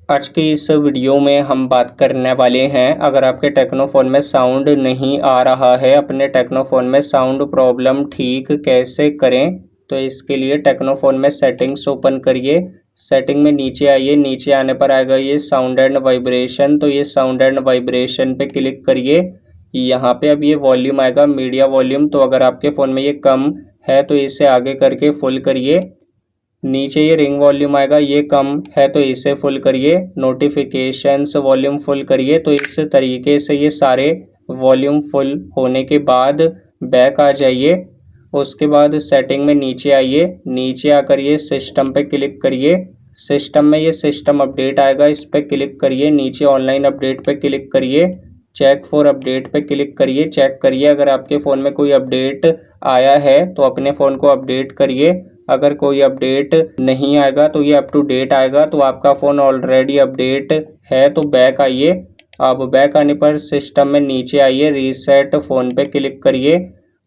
आज की इस वीडियो में हम बात करने वाले हैं, अगर आपके टेक्नोफोन में साउंड नहीं आ रहा है, अपने टेक्नोफोन में साउंड प्रॉब्लम ठीक कैसे करें। तो इसके लिए टेक्नोफोन में सेटिंग्स ओपन करिए। सेटिंग में नीचे आइए, नीचे आने पर आएगा ये साउंड एंड वाइब्रेशन। तो ये साउंड एंड वाइब्रेशन पे क्लिक करिए। यहाँ पे अब ये वॉल्यूम आएगा, मीडिया वॉल्यूम। तो अगर आपके फ़ोन में ये कम है तो इसे आगे करके फुल करिए। नीचे ये रिंग वॉल्यूम आएगा, ये कम है तो इसे फुल करिए। नोटिफिकेशंस वॉल्यूम फुल करिए। तो इस तरीके से ये सारे वॉल्यूम फुल होने के बाद बैक आ जाइए। उसके बाद सेटिंग में नीचे आइए, नीचे आकर ये सिस्टम पे क्लिक करिए। सिस्टम में ये सिस्टम अपडेट आएगा, इस पर क्लिक करिए। नीचे ऑनलाइन अपडेट पे क्लिक करिए। चेक फॉर अपडेट पे क्लिक करिए। चेक करिए अगर आपके फ़ोन में कोई अपडेट आया है तो अपने फ़ोन को अपडेट करिए। अगर कोई अपडेट नहीं आएगा तो ये अप टू डेट आएगा, तो आपका फ़ोन ऑलरेडी अपडेट है। तो बैक आइए। अब बैक आने पर सिस्टम में नीचे आइए, रीसेट फ़ोन पे क्लिक करिए।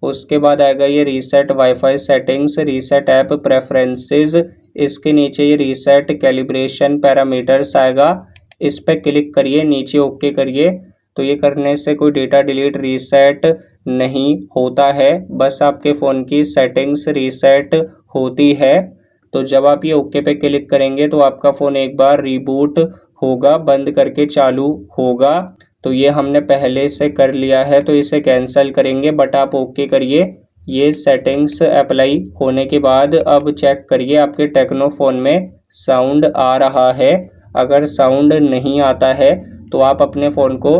उसके बाद आएगा ये reset wifi settings, reset app preferences. इसके नीचे ये रीसेट कैलिब्रेशन पैरामीटर्स आएगा, इस पर क्लिक करिए, नीचे ओके करिए। तो ये करने से कोई डेटा डिलीट रीसेट नहीं होता है, बस आपके फ़ोन की सेटिंग्स रीसेट होती है। तो जब आप ये ओके पे क्लिक करेंगे तो आपका फ़ोन एक बार रिबूट होगा, बंद करके चालू होगा। तो ये हमने पहले से कर लिया है, तो इसे कैंसिल करेंगे, बट आप ओके करिए। ये सेटिंग्स अप्लाई होने के बाद अब चेक करिए आपके टेक्नोफोन में साउंड आ रहा है। अगर साउंड नहीं आता है तो आप अपने फ़ोन को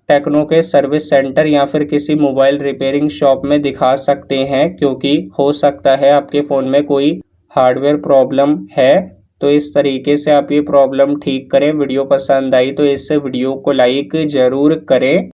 टेक्नो के सर्विस सेंटर या फिर किसी मोबाइल रिपेयरिंग शॉप में दिखा सकते हैं, क्योंकि हो सकता है आपके फ़ोन में कोई हार्डवेयर प्रॉब्लम है। तो इस तरीके से आप ये प्रॉब्लम ठीक करें। वीडियो पसंद आई तो इस वीडियो को लाइक ज़रूर करें।